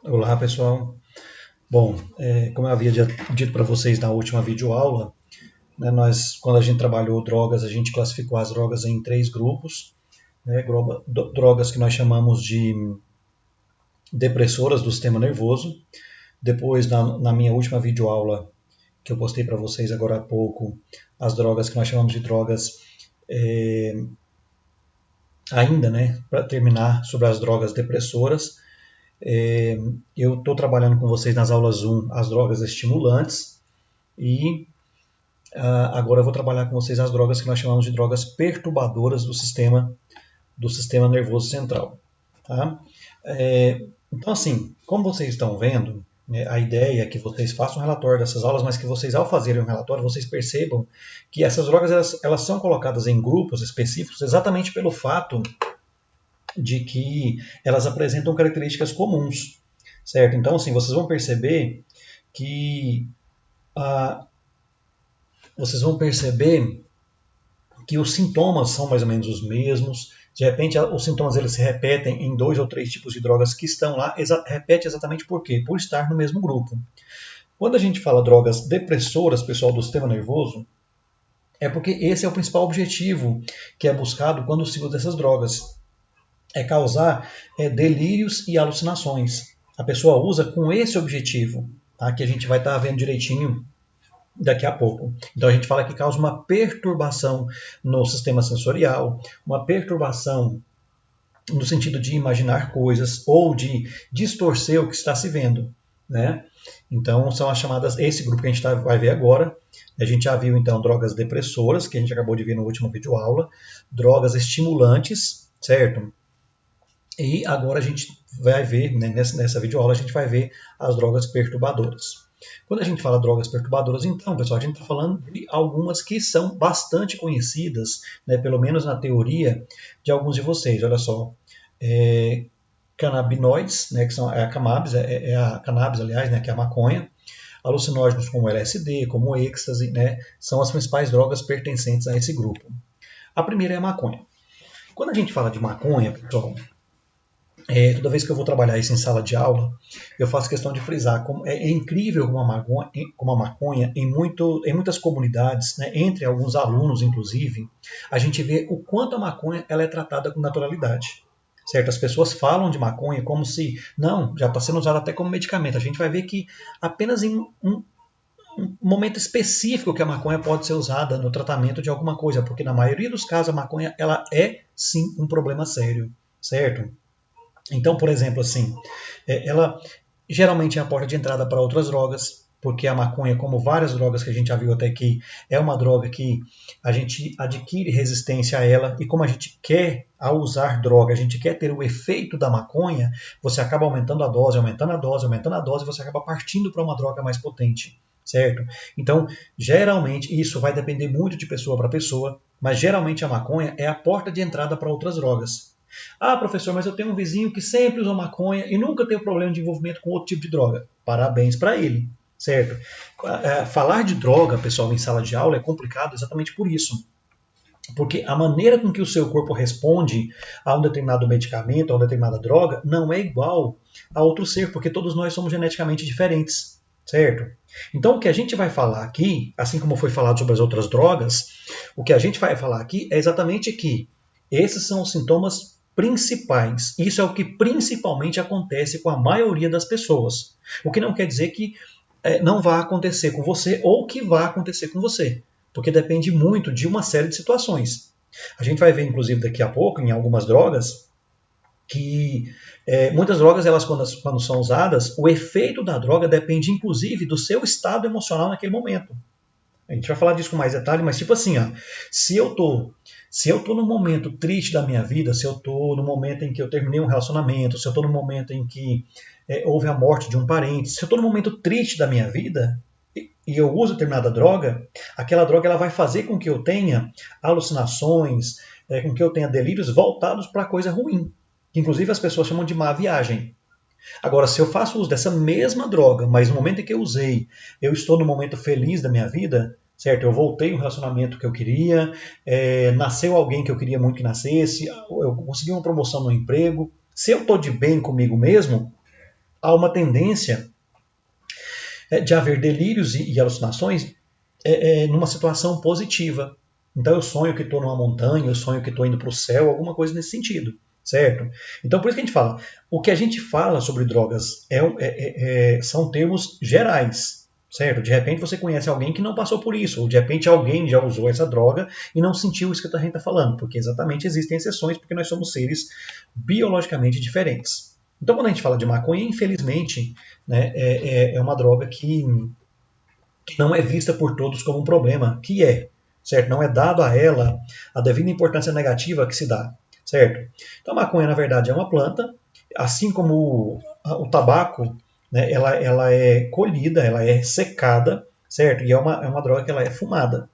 Olá, pessoal. Bom, como eu havia dito para vocês na última videoaula, né, quando a gente trabalhou drogas, a gente classificou as drogas em três grupos, né, drogas que nós chamamos de depressoras do sistema nervoso. Depois, na minha última videoaula, que eu postei para vocês agora há pouco, as drogas que nós chamamos de drogas, ainda, né, para terminar, sobre as drogas depressoras. Eu estou trabalhando com vocês nas aulas 1 as drogas estimulantes e agora eu vou trabalhar com vocês as drogas que nós chamamos de drogas perturbadoras do sistema nervoso central. Tá? Então, assim, como vocês estão vendo, né, a ideia é que vocês façam um relatório dessas aulas, mas que vocês, ao fazerem um relatório, vocês percebam que essas drogas elas são colocadas em grupos específicos exatamente pelo fato de que elas apresentam características comuns, certo? Então, assim, vocês vão perceber que ah, vocês vão perceber que os sintomas são mais ou menos os mesmos. De repente, os sintomas eles se repetem em dois ou três tipos de drogas que estão lá. Repete exatamente por quê? Por estar no mesmo grupo. Quando a gente fala drogas depressoras, pessoal, do sistema nervoso, é porque esse é o principal objetivo que é buscado quando se usa essas drogas. É causar delírios e alucinações. A pessoa usa com esse objetivo, tá? Que a gente vai estar vendo direitinho daqui a pouco. Então a gente fala que causa uma perturbação no sistema sensorial, uma perturbação no sentido de imaginar coisas ou de distorcer o que está se vendo, né? Então são as chamadas, esse grupo que a gente vai ver agora. A gente já viu então drogas depressoras, que a gente acabou de ver no último vídeo aula, drogas estimulantes, certo? E agora a gente vai ver, né, nessa videoaula, a gente vai ver as drogas perturbadoras. Quando a gente fala drogas perturbadoras, então, pessoal, a gente está falando de algumas que são bastante conhecidas, né, pelo menos na teoria de alguns de vocês. Olha só, canabinoides, né, que são a cannabis, a cannabis, aliás, né, que é a maconha, alucinógenos como LSD, como êxtase, né, são as principais drogas pertencentes a esse grupo. A primeira é a maconha. Quando a gente fala de maconha, pessoal, toda vez que eu vou trabalhar isso em sala de aula, eu faço questão de frisar como é incrível como a maconha em muitas comunidades, né, entre alguns alunos, inclusive, a gente vê o quanto a maconha ela é tratada com naturalidade. Certas pessoas falam de maconha como se, não, já está sendo usada até como medicamento. A gente vai ver que apenas em um momento específico que a maconha pode ser usada no tratamento de alguma coisa, porque na maioria dos casos a maconha ela é sim um problema sério, certo? Então, por exemplo, assim, ela geralmente é a porta de entrada para outras drogas, porque a maconha, como várias drogas que a gente já viu até aqui, é uma droga que a gente adquire resistência a ela, e como a gente quer, ao usar droga, a gente quer ter o efeito da maconha, você acaba aumentando a dose, aumentando a dose, aumentando a dose, e você acaba partindo para uma droga mais potente, certo? Então, geralmente, isso vai depender muito de pessoa para pessoa, mas geralmente a maconha é a porta de entrada para outras drogas. Ah, professor, mas eu tenho um vizinho que sempre usou maconha e nunca teve problema de envolvimento com outro tipo de droga. Parabéns para ele, certo? Falar de droga, pessoal, em sala de aula é complicado exatamente por isso. Porque a maneira com que o seu corpo responde a um determinado medicamento, a uma determinada droga, não é igual a outro ser, porque todos nós somos geneticamente diferentes, certo? Então, o que a gente vai falar aqui, assim como foi falado sobre as outras drogas, o que a gente vai falar aqui é exatamente que esses são os sintomas principais. Isso é o que principalmente acontece com a maioria das pessoas. O que não quer dizer que não vá acontecer com você ou que vá acontecer com você, porque depende muito de uma série de situações. A gente vai ver, inclusive, daqui a pouco, em algumas drogas, que muitas drogas, elas quando são usadas, o efeito da droga depende, inclusive, do seu estado emocional naquele momento. A gente vai falar disso com mais detalhe, mas tipo assim, ó, se eu tô num momento triste da minha vida, se eu tô no momento em que eu terminei um relacionamento, se eu tô no momento em que houve a morte de um parente, se eu tô num momento triste da minha vida e eu uso determinada droga, aquela droga ela vai fazer com que eu tenha alucinações, com que eu tenha delírios voltados para coisa ruim, que inclusive as pessoas chamam de má viagem. Agora, se eu faço uso dessa mesma droga, mas no momento em que eu usei, eu estou no momento feliz da minha vida, certo? Eu voltei ao relacionamento que eu queria, nasceu alguém que eu queria muito que nascesse, eu consegui uma promoção no emprego. Se eu estou de bem comigo mesmo, há uma tendência de haver delírios e alucinações numa situação positiva. Então eu sonho que estou numa montanha, eu sonho que estou indo para o céu, alguma coisa nesse sentido, certo? Então por isso que a gente fala, o que a gente fala sobre drogas são termos gerais, certo? De repente você conhece alguém que não passou por isso, ou de repente alguém já usou essa droga e não sentiu isso que a gente está falando, porque exatamente existem exceções, porque nós somos seres biologicamente diferentes. Então quando a gente fala de maconha, infelizmente, né, é uma droga que não é vista por todos como um problema, que certo? Não é dado a ela a devida importância negativa que se dá, certo? Então a maconha, na verdade, é uma planta, assim como o tabaco, né, ela é colhida, ela é secada, certo? E é uma droga que ela é fumada.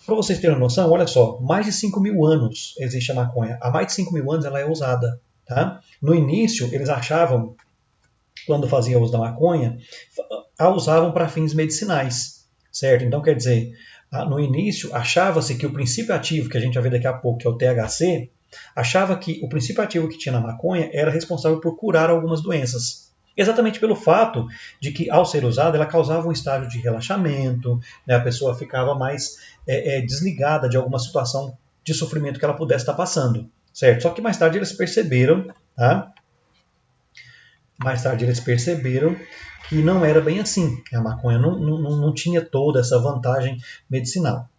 Para vocês terem noção, olha só, mais de 5.000 anos existe a maconha. Há mais de 5.000 anos ela é usada. Tá? No início, eles achavam, quando faziam uso da maconha, a usavam para fins medicinais, certo? Então, quer dizer, no início, achava-se que o princípio ativo, que a gente vai ver daqui a pouco, que é o THC, achava que o princípio ativo que tinha na maconha era responsável por curar algumas doenças. Exatamente pelo fato de que, ao ser usada, ela causava um estágio de relaxamento, né? A pessoa ficava mais desligada de alguma situação de sofrimento que ela pudesse estar passando, certo? Só que mais tarde eles perceberam, tá? Mais tarde eles perceberam que não era bem assim. A maconha não tinha toda essa vantagem medicinal.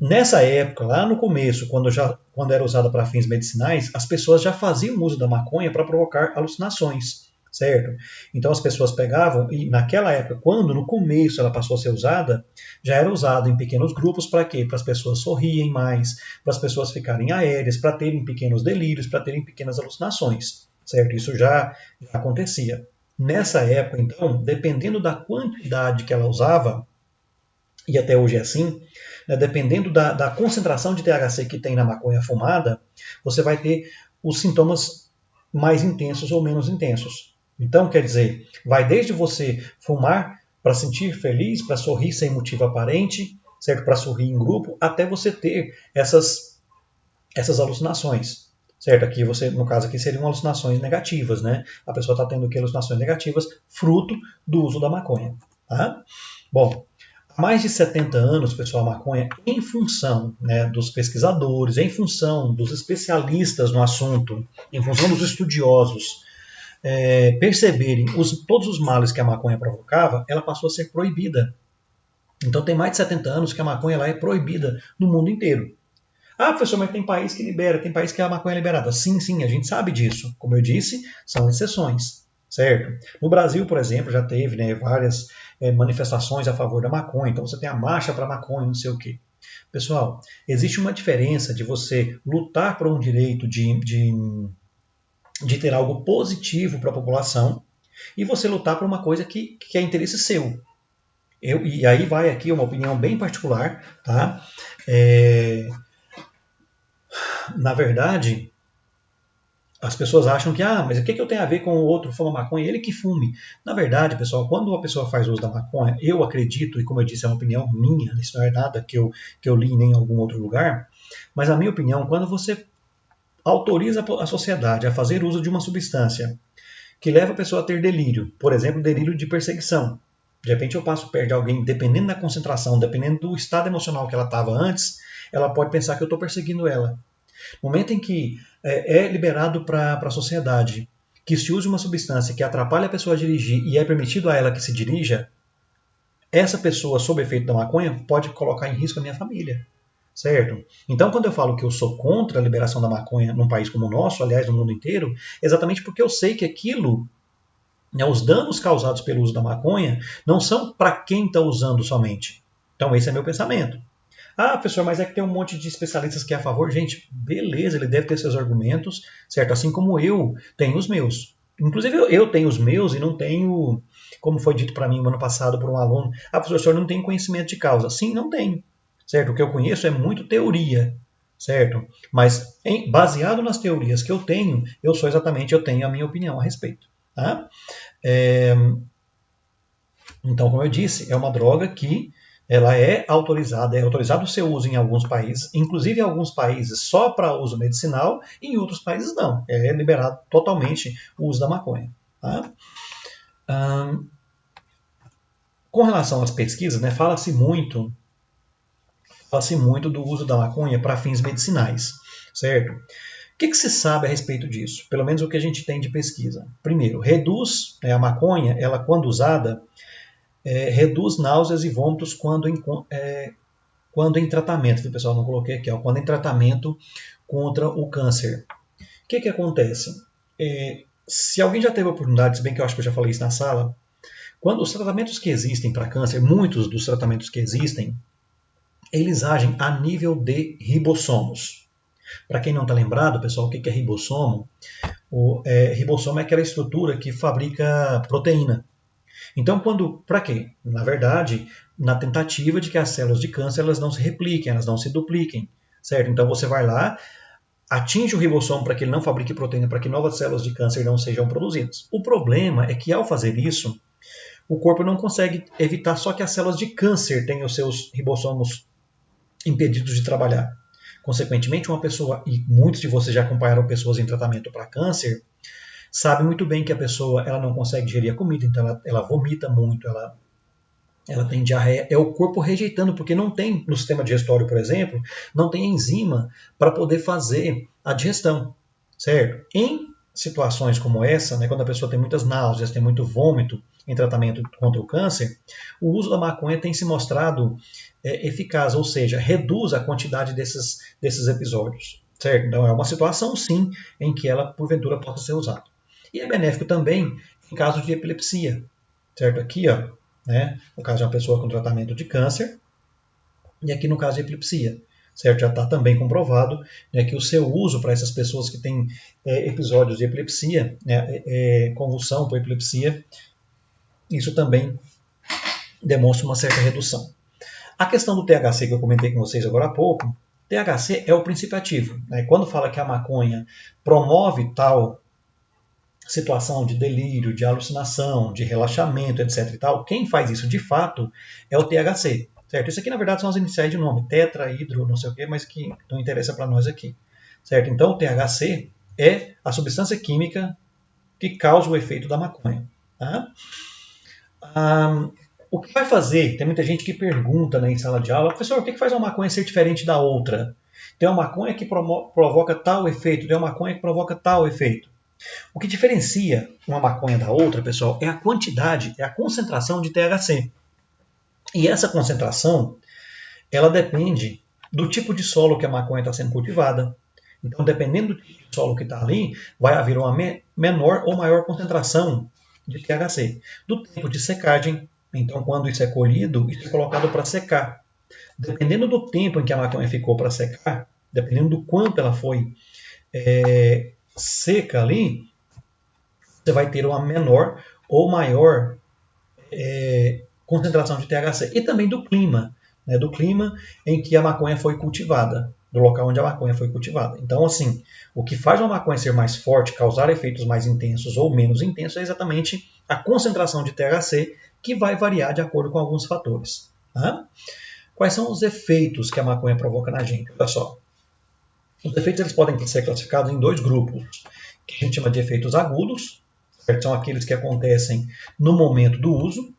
Nessa época, lá no começo, quando era usada para fins medicinais, as pessoas já faziam uso da maconha para provocar alucinações, certo? Então as pessoas pegavam, e naquela época, quando no começo ela passou a ser usada, já era usada em pequenos grupos para quê? Para as pessoas sorrirem mais, para as pessoas ficarem aéreas, para terem pequenos delírios, para terem pequenas alucinações, certo? Isso já acontecia. Nessa época, então, dependendo da quantidade que ela usava, e até hoje é assim, né, dependendo da concentração de THC que tem na maconha fumada, você vai ter os sintomas mais intensos ou menos intensos. Então, quer dizer, vai desde você fumar para sentir feliz, para sorrir sem motivo aparente, certo? Para sorrir em grupo, até você ter essas alucinações. Certo? Aqui você, no caso aqui, seriam alucinações negativas, né? A pessoa está tendo aqui alucinações negativas fruto do uso da maconha. Tá? Bom, há mais de 70 anos, pessoal, a maconha, em função, né, dos pesquisadores, em função dos especialistas no assunto, em função dos estudiosos, perceberem todos os males que a maconha provocava, ela passou a ser proibida. Então tem mais de 70 anos que a maconha ela é proibida no mundo inteiro. Ah, professor, mas tem país que libera, tem país que a maconha é liberada. Sim, sim, a gente sabe disso. Como eu disse, são exceções, certo? No Brasil, por exemplo, já teve, né, várias manifestações a favor da maconha. Então você tem a marcha para a maconha, não sei o quê. Pessoal, existe uma diferença de você lutar por um direito de ter algo positivo para a população e você lutar por uma coisa que é interesse seu. E aí vai aqui uma opinião bem particular, tá? Na verdade, as pessoas acham que, mas o que eu tenho a ver com o outro fuma maconha? Ele que fume. Na verdade, pessoal, quando uma pessoa faz uso da maconha, eu acredito, e como eu disse, é uma opinião minha, isso não é nada que eu li nem em algum outro lugar, mas a minha opinião, quando você autoriza a sociedade a fazer uso de uma substância que leva a pessoa a ter delírio, por exemplo, delírio de perseguição. De repente eu passo perto de alguém, dependendo da concentração, dependendo do estado emocional que ela estava antes, ela pode pensar que eu estou perseguindo ela. No momento em que é liberado para a sociedade que se use uma substância que atrapalha a pessoa a dirigir e é permitido a ela que se dirija, essa pessoa, sob efeito da maconha, pode colocar em risco a minha família. Certo? Então, quando eu falo que eu sou contra a liberação da maconha num país como o nosso, aliás, no mundo inteiro, exatamente porque eu sei que aquilo, né, os danos causados pelo uso da maconha, não são para quem está usando somente. Então, esse é meu pensamento. Ah, professor, mas é que tem um monte de especialistas que é a favor. Gente, beleza, ele deve ter seus argumentos, certo? Assim como eu tenho os meus. Inclusive, eu tenho os meus e não tenho, como foi dito para mim no ano passado por um aluno, professor, o senhor não tem conhecimento de causa. Sim, não tenho. Certo? O que eu conheço é muito teoria, certo? Mas baseado nas teorias que eu tenho a minha opinião a respeito. Tá? Então, como eu disse, é uma droga que ela é autorizado o seu uso em alguns países, inclusive em alguns países só para uso medicinal, e em outros países não. É liberado totalmente o uso da maconha. Tá? Com relação às pesquisas, né, fala-se muito do uso da maconha para fins medicinais, certo? O que se sabe a respeito disso? Pelo menos o que a gente tem de pesquisa. Primeiro, reduz, né, a maconha, ela quando usada, reduz náuseas e vômitos quando em tratamento, o pessoal não coloquei aqui, quando em tratamento contra o câncer. O que acontece? Se alguém já teve a oportunidade, se bem que eu acho que eu já falei isso na sala, quando os tratamentos que existem para câncer, muitos dos tratamentos que existem, eles agem a nível de ribossomos. Para quem não está lembrado, pessoal, o que é ribossomo? Ribossomo é aquela estrutura que fabrica proteína. Então, para quê? Na verdade, na tentativa de que as células de câncer elas não se repliquem, elas não se dupliquem, certo? Então, você vai lá, atinge o ribossomo para que ele não fabrique proteína, para que novas células de câncer não sejam produzidas. O problema é que, ao fazer isso, o corpo não consegue evitar só que as células de câncer tenham os seus ribossomos impedidos de trabalhar. Consequentemente, uma pessoa, e muitos de vocês já acompanharam pessoas em tratamento para câncer, sabe muito bem que a pessoa ela não consegue digerir a comida, então ela vomita muito, ela tem diarreia, é o corpo rejeitando, porque não tem, no sistema digestório, por exemplo, não tem enzima para poder fazer a digestão, certo? Em situações como essa, né, quando a pessoa tem muitas náuseas, tem muito vômito em tratamento contra o câncer, o uso da maconha tem se mostrado eficaz, ou seja, reduz a quantidade desses episódios, certo? Então é uma situação, sim, em que ela, porventura, possa ser usada. E é benéfico também em caso de epilepsia, certo? Aqui, ó, né, no caso de uma pessoa com tratamento de câncer, e aqui no caso de epilepsia, certo? Já está também comprovado, né, que o seu uso para essas pessoas que têm episódios de epilepsia, né, convulsão por epilepsia, isso também demonstra uma certa redução. A questão do THC que eu comentei com vocês agora há pouco, THC é o princípio ativo, né? Quando fala que a maconha promove tal situação de delírio, de alucinação, de relaxamento, etc. e tal, quem faz isso de fato é o THC, certo? Isso aqui na verdade são as iniciais de nome, tetrahidro, não sei o quê, mas que não interessa para nós aqui, certo? Então o THC é a substância química que causa o efeito da maconha. Tá? O que vai fazer? Tem muita gente que pergunta, né, em sala de aula, professor, o que faz uma maconha ser diferente da outra? Tem uma maconha que provoca tal efeito, tem uma maconha que provoca tal efeito. O que diferencia uma maconha da outra, pessoal, é a quantidade, é a concentração de THC. E essa concentração, ela depende do tipo de solo que a maconha está sendo cultivada. Então, dependendo do tipo de solo que está ali, vai haver uma menor ou maior concentração de THC. Do tempo de secagem, então quando isso é colhido, isso é colocado para secar. Dependendo do tempo em que a maconha ficou para secar, dependendo do quanto ela foi seca ali, você vai ter uma menor ou maior concentração de THC. E também do clima, né, do clima em que a maconha foi cultivada, do local onde a maconha foi cultivada. Então, assim, o que faz uma maconha ser mais forte, causar efeitos mais intensos ou menos intensos, é exatamente a concentração de THC, que vai variar de acordo com alguns fatores. Tá? Quais são os efeitos que a maconha provoca na gente? Olha só. Os efeitos eles podem ser classificados em dois grupos, que a gente chama de efeitos agudos, certo? São aqueles que acontecem no momento do uso,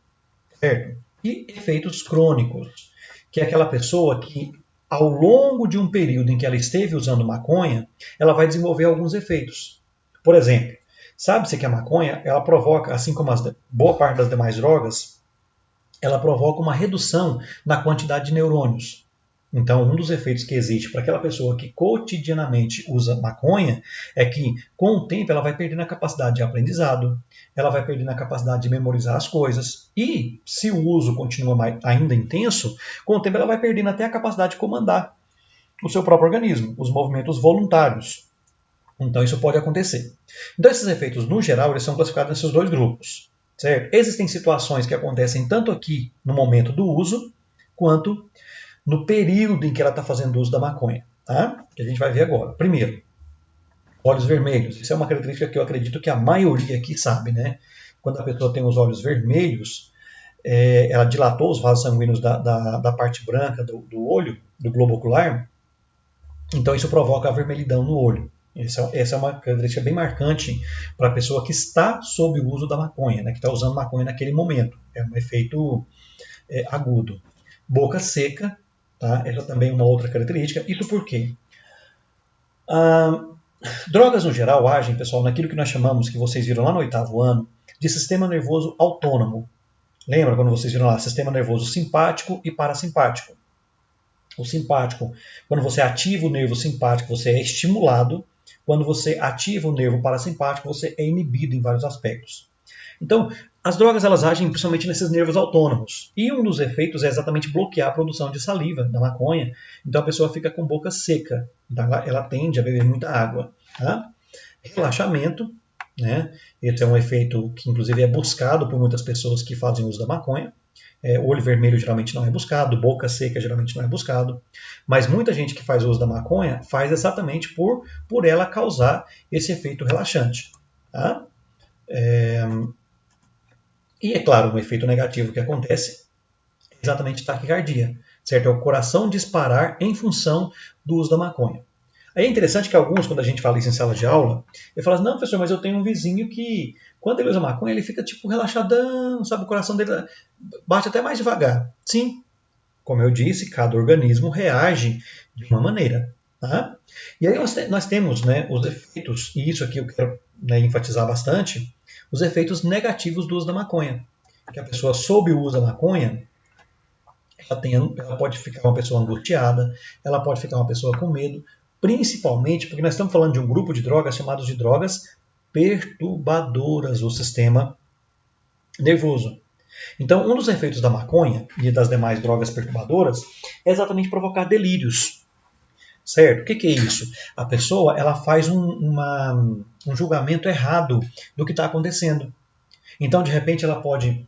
certo? E efeitos crônicos, que é aquela pessoa que, ao longo de um período em que ela esteve usando maconha, ela vai desenvolver alguns efeitos. Por exemplo, sabe-se que a maconha, ela provoca, assim como boa parte das demais drogas, ela provoca uma redução na quantidade de neurônios. Então, um dos efeitos que existe para aquela pessoa que cotidianamente usa maconha é que, com o tempo, ela vai perdendo a capacidade de aprendizado, ela vai perdendo a capacidade de memorizar as coisas, e, se o uso continua ainda intenso, com o tempo ela vai perdendo até a capacidade de comandar o seu próprio organismo, os movimentos voluntários. Então, isso pode acontecer. Então, esses efeitos, no geral, eles são classificados nesses dois grupos. Certo? Existem situações que acontecem tanto aqui no momento do uso, quanto no período em que ela está fazendo uso da maconha, tá? Que a gente vai ver agora. Primeiro, olhos vermelhos. Isso é uma característica que eu acredito que a maioria aqui sabe, né? Quando a pessoa tem os olhos vermelhos, ela dilatou os vasos sanguíneos da parte branca do olho, do globo ocular, então isso provoca a vermelhidão no olho. Essa é uma característica bem marcante para a pessoa que está sob o uso da maconha, né, que está usando maconha naquele momento. É um efeito agudo. Boca seca, tá? Essa também é uma outra característica. Isso por quê? Drogas no geral agem, pessoal, naquilo que nós chamamos, que vocês viram lá no 8º ano, de sistema nervoso autônomo. Lembra quando vocês viram lá, sistema nervoso simpático e parasimpático? O simpático, quando você ativa o nervo simpático, você é estimulado. Quando você ativa o nervo parasimpático, você é inibido em vários aspectos. Então, as drogas elas agem principalmente nesses nervos autônomos. E um dos efeitos é exatamente bloquear a produção de saliva da maconha. Então a pessoa fica com boca seca. Então, ela tende a beber muita água. Tá? Relaxamento, né? Esse é um efeito que inclusive é buscado por muitas pessoas que fazem uso da maconha. Olho vermelho geralmente não é buscado, boca seca geralmente não é buscado, mas muita gente que faz uso da maconha faz exatamente por ela causar esse efeito relaxante. Tá? E é claro, um efeito negativo que acontece é exatamente taquicardia, certo? É o coração disparar em função do uso da maconha. Aí é interessante que alguns, quando a gente fala isso em sala de aula, ele fala assim, não, professor, mas eu tenho um vizinho que, quando ele usa maconha, ele fica tipo relaxadão, sabe? O coração dele bate até mais devagar. Sim, como eu disse, cada organismo reage de uma maneira. Tá? E aí nós temos, né, os efeitos, e isso aqui eu quero, né, enfatizar bastante, os efeitos negativos do uso da maconha. Que a pessoa, sob o uso da maconha, ela pode ficar uma pessoa angustiada, ela pode ficar uma pessoa com medo, principalmente porque nós estamos falando de um grupo de drogas chamados de drogas perturbadoras do sistema nervoso. Então, um dos efeitos da maconha e das demais drogas perturbadoras é exatamente provocar delírios. Certo? O que é isso? A pessoa ela faz um julgamento errado do que está acontecendo. Então, de repente, ela pode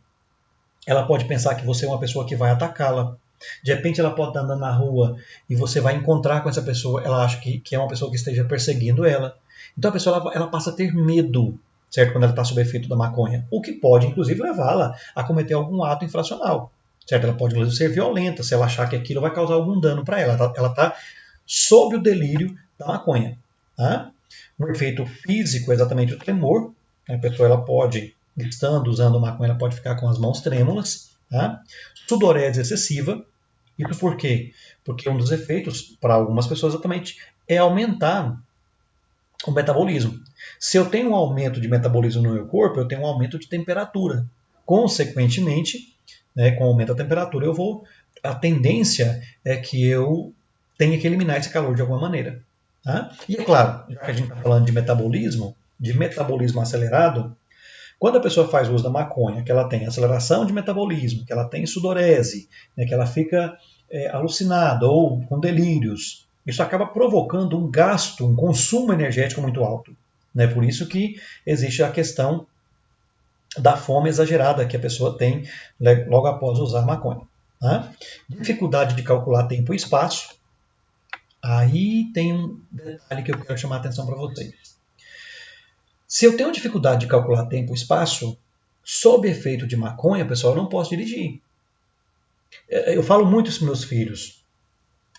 pensar que você é uma pessoa que vai atacá-la. De repente ela pode estar andando na rua e você vai encontrar com essa pessoa, ela acha que é uma pessoa que esteja perseguindo ela. Então a pessoa ela passa a ter medo, certo? Quando ela está sob efeito da maconha. O que pode, inclusive, levá-la a cometer algum ato infracional. Certo? Ela pode, inclusive, ser violenta se ela achar que aquilo vai causar algum dano para ela. Ela está sob o delírio da maconha. Tá? Um efeito físico é exatamente o tremor. A pessoa ela pode, estando usando maconha, ela pode ficar com as mãos trêmulas. Tá? Sudorese excessiva. Isso por quê? Porque um dos efeitos, para algumas pessoas exatamente, é aumentar o metabolismo. Se eu tenho um aumento de metabolismo no meu corpo, eu tenho um aumento de temperatura. Consequentemente, né, com o aumento da temperatura, a tendência é que eu tenha que eliminar esse calor de alguma maneira. Tá? E é claro, já que a gente está falando de metabolismo acelerado, quando a pessoa faz uso da maconha, que ela tem aceleração de metabolismo, que ela tem sudorese, né, que ela fica alucinada ou com delírios, isso acaba provocando um gasto, um consumo energético muito alto. Né? Por isso que existe a questão da fome exagerada que a pessoa tem logo após usar a maconha. Tá? Dificuldade de calcular tempo e espaço. Aí tem um detalhe que eu quero chamar a atenção para vocês. Se eu tenho dificuldade de calcular tempo e espaço, sob efeito de maconha, pessoal, eu não posso dirigir. Eu falo muito isso para meus filhos.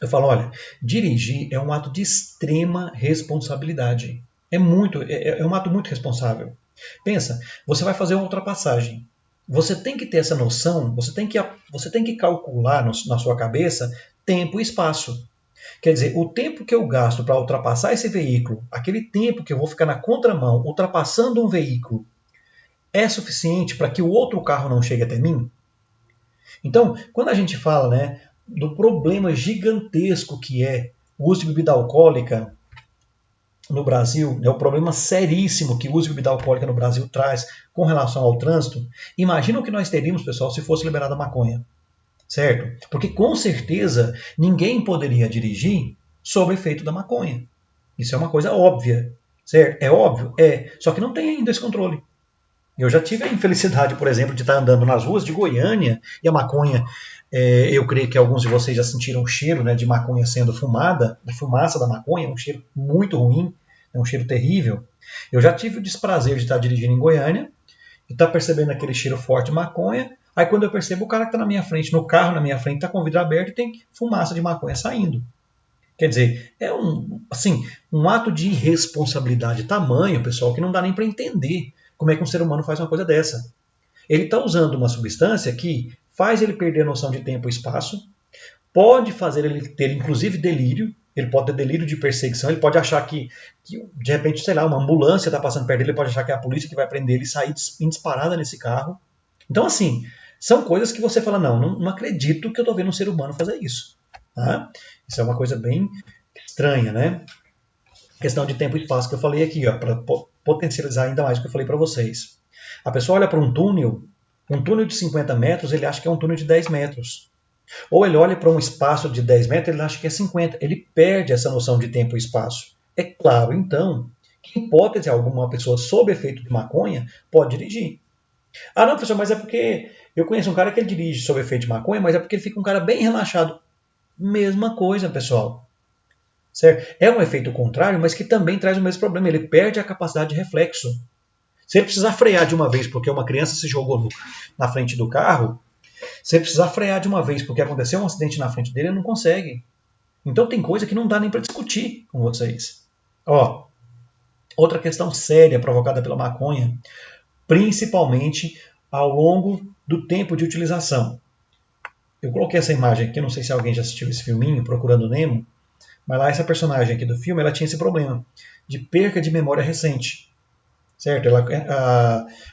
Eu falo, olha, dirigir é um ato de extrema responsabilidade. É um ato muito responsável. Pensa, você vai fazer uma ultrapassagem. Você tem que ter essa noção, você tem que calcular na sua cabeça tempo e espaço. Quer dizer, o tempo que eu gasto para ultrapassar esse veículo, aquele tempo que eu vou ficar na contramão ultrapassando um veículo, é suficiente para que o outro carro não chegue até mim? Então, quando a gente fala, né, do problema gigantesco que é o uso de bebida alcoólica no Brasil, né, o problema seríssimo que o uso de bebida alcoólica no Brasil traz com relação ao trânsito, imagina o que nós teríamos, pessoal, se fosse liberada a maconha. Certo? Porque com certeza ninguém poderia dirigir sob efeito da maconha. Isso é uma coisa óbvia. Certo? É óbvio? É. Só que não tem ainda esse controle. Eu já tive a infelicidade, por exemplo, de estar andando nas ruas de Goiânia e a maconha, eu creio que alguns de vocês já sentiram o cheiro, né, de maconha sendo fumada, a fumaça da maconha, é um cheiro muito ruim, é um cheiro terrível. Eu já tive o desprazer de estar dirigindo em Goiânia e estar percebendo aquele cheiro forte de maconha, Aí quando eu percebo, o cara que está na minha frente, no carro na minha frente, está com o vidro aberto e tem fumaça de maconha saindo. Quer dizer, é um ato de irresponsabilidade tamanho, pessoal, que não dá nem para entender como é que um ser humano faz uma coisa dessa. Ele está usando uma substância que faz ele perder a noção de tempo e espaço, pode fazer ele ter, inclusive, delírio. Ele pode ter delírio de perseguição, ele pode achar que de repente, sei lá, uma ambulância está passando perto dele, ele pode achar que é a polícia que vai prender ele e sair disparada nesse carro. Então, assim, são coisas que você fala, não acredito que eu estou vendo um ser humano fazer isso. Tá? Isso é uma coisa bem estranha, né? Questão de tempo e espaço que eu falei aqui, para potencializar ainda mais o que eu falei para vocês. A pessoa olha para um túnel de 50 metros, ele acha que é um túnel de 10 metros. Ou ele olha para um espaço de 10 metros, ele acha que é 50. Ele perde essa noção de tempo e espaço. É claro, então, que em hipótese alguma, uma pessoa sob efeito de maconha pode dirigir. Ah, não, professor, mas é porque eu conheço um cara que ele dirige sob efeito de maconha, mas é porque ele fica um cara bem relaxado. Mesma coisa, pessoal. Certo? É um efeito contrário, mas que também traz o mesmo problema. Ele perde a capacidade de reflexo. Se ele precisar frear de uma vez porque uma criança se jogou na frente do carro, se ele precisar frear de uma vez porque aconteceu um acidente na frente dele, ele não consegue. Então tem coisa que não dá nem para discutir com vocês. Outra questão séria provocada pela maconha, principalmente ao longo do tempo de utilização. Eu coloquei essa imagem aqui, não sei se alguém já assistiu esse filminho, Procurando Nemo, mas lá essa personagem aqui do filme, ela tinha esse problema de perca de memória recente. Certo?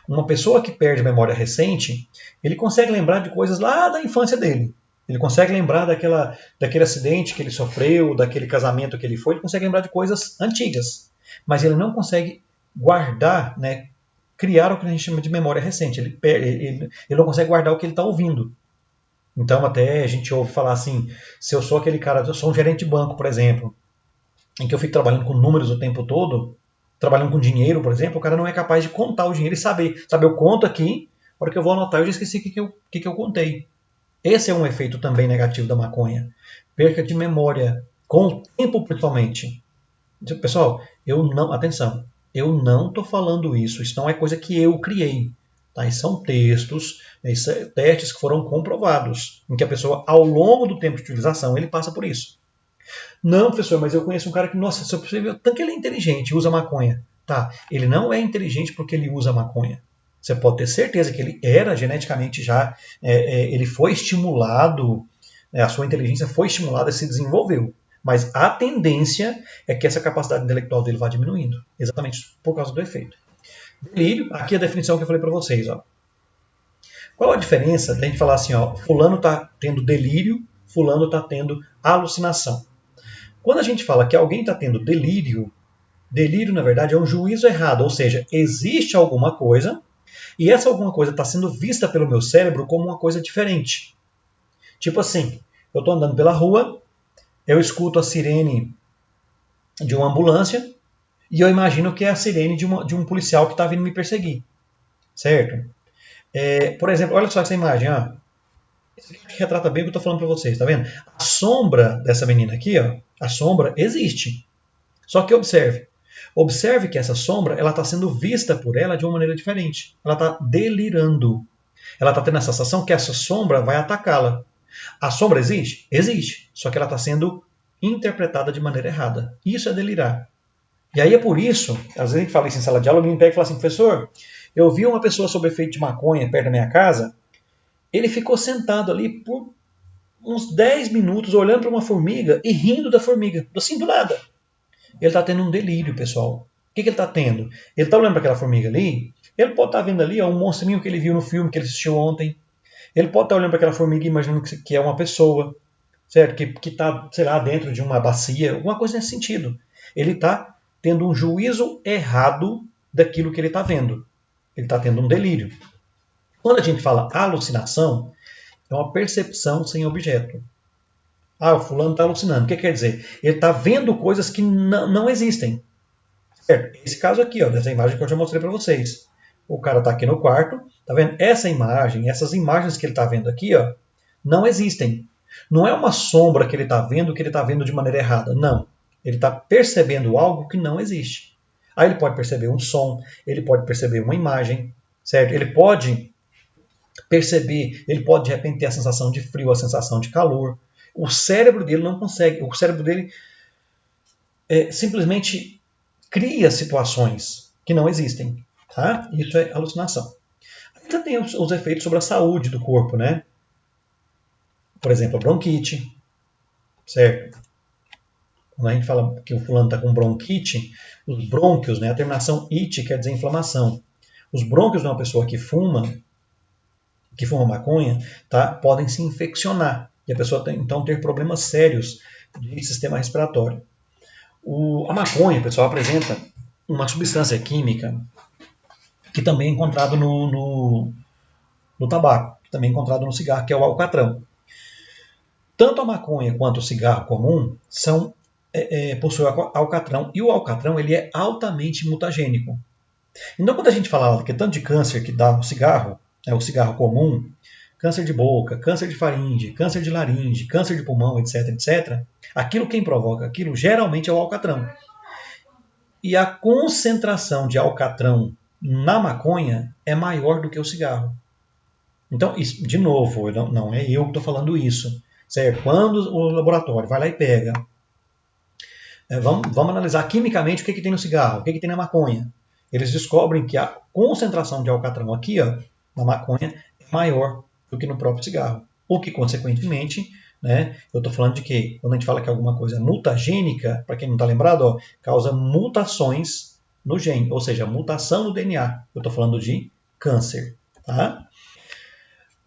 Uma pessoa que perde memória recente, ele consegue lembrar de coisas lá da infância dele. Ele consegue lembrar daquele acidente que ele sofreu, daquele casamento que ele foi, ele consegue lembrar de coisas antigas. Mas ele não consegue guardar, né, criar o que a gente chama de memória recente. Ele não consegue guardar o que ele está ouvindo. Então até a gente ouve falar assim, se eu sou aquele cara, eu sou um gerente de banco, por exemplo, em que eu fico trabalhando com números o tempo todo, trabalhando com dinheiro, por exemplo, o cara não é capaz de contar o dinheiro e saber. Sabe, eu conto aqui, na hora que eu vou anotar, eu já esqueci o que eu contei. Esse é um efeito também negativo da maconha. Perca de memória, com o tempo principalmente. Pessoal, atenção, eu não estou falando isso não é coisa que eu criei. Tá? São textos, testes que foram comprovados, em que a pessoa, ao longo do tempo de utilização, ele passa por isso. Não, professor, mas eu conheço um cara que, nossa, se eu perceber, tanto que ele é inteligente, usa maconha. Tá, ele não é inteligente porque ele usa maconha. Você pode ter certeza que ele era geneticamente já, ele foi estimulado, a sua inteligência foi estimulada e se desenvolveu. Mas a tendência é que essa capacidade intelectual dele vá diminuindo, exatamente por causa do efeito. Delírio, aqui a definição que eu falei para vocês. Qual a diferença da gente falar assim, fulano está tendo delírio, fulano está tendo alucinação? Quando a gente fala que alguém está tendo delírio, na verdade é um juízo errado, ou seja, existe alguma coisa e essa alguma coisa está sendo vista pelo meu cérebro como uma coisa diferente. Tipo assim, eu estou andando pela rua, eu escuto a sirene de uma ambulância e eu imagino que é a sirene de um policial que está vindo me perseguir. Certo? Por exemplo, olha só essa imagem. Esse aqui retrata bem o que eu estou falando para vocês, tá vendo? A sombra dessa menina aqui, a sombra existe. Só que observe que essa sombra ela está sendo vista por ela de uma maneira diferente. Ela está delirando. Ela está tendo a sensação que essa sombra vai atacá-la. A sombra existe? Existe. Só que ela está sendo interpretada de maneira errada. Isso é delirar. E aí é por isso, às vezes a gente fala isso em sala de aula, o menino pega e fala assim, professor, eu vi uma pessoa sob efeito de maconha perto da minha casa, ele ficou sentado ali por uns 10 minutos olhando para uma formiga e rindo da formiga, assim do nada. Ele está tendo um delírio, pessoal. O que ele está tendo? Ele está olhando para aquela formiga ali, ele pode estar vendo ali um monstrinho que ele viu no filme que ele assistiu ontem, ele pode estar olhando para aquela formiga e imaginando que é uma pessoa, certo? Que está, sei lá, dentro de uma bacia, alguma coisa nesse sentido. Ele está tendo um juízo errado daquilo que ele está vendo. Ele está tendo um delírio. Quando a gente fala alucinação, é uma percepção sem objeto. O fulano está alucinando. O que quer dizer? Ele está vendo coisas que não existem. Certo? Esse caso aqui, dessa imagem que eu já mostrei para vocês. O cara está aqui no quarto, tá vendo? Essa imagem, essas imagens que ele está vendo aqui, não existem. Não é uma sombra que ele está vendo de maneira errada. Não. Ele está percebendo algo que não existe. Aí ele pode perceber um som, ele pode perceber uma imagem, certo? Ele pode perceber, ele pode de repente ter a sensação de frio, a sensação de calor. O cérebro dele não consegue, o cérebro dele simplesmente cria situações que não existem. Tá? Isso é alucinação. Ainda tem os efeitos sobre a saúde do corpo, né? Por exemplo, a bronquite, certo? Quando a gente fala que o fulano está com bronquite, os brônquios, né? A terminação it quer dizer inflamação. Os brônquios de uma pessoa que fuma maconha, tá? Podem se infeccionar. E a pessoa tem, então, ter problemas sérios de sistema respiratório. A maconha, pessoal, apresenta uma substância química que também é encontrado no tabaco, que também é encontrado no cigarro, que é o alcatrão. Tanto a maconha quanto o cigarro comum possuem alcatrão, e o alcatrão ele é altamente mutagênico. Então, quando a gente fala que tanto de câncer que dá o cigarro comum, câncer de boca, câncer de faringe, câncer de laringe, câncer de pulmão, etc, etc, aquilo quem provoca aquilo geralmente é o alcatrão. E a concentração de alcatrão na maconha é maior do que o cigarro. Então, isso, de novo, não é eu que estou falando isso. Certo? Quando o laboratório vai lá e pega, vamos analisar quimicamente o que tem no cigarro, o que tem na maconha. Eles descobrem que a concentração de alcatrão aqui, ó, na maconha, é maior do que no próprio cigarro. O que, consequentemente, né, eu estou falando de que, quando a gente fala que alguma coisa é mutagênica, para quem não está lembrado, ó, causa mutações no gene, ou seja, mutação no DNA. Eu estou falando de câncer. Tá?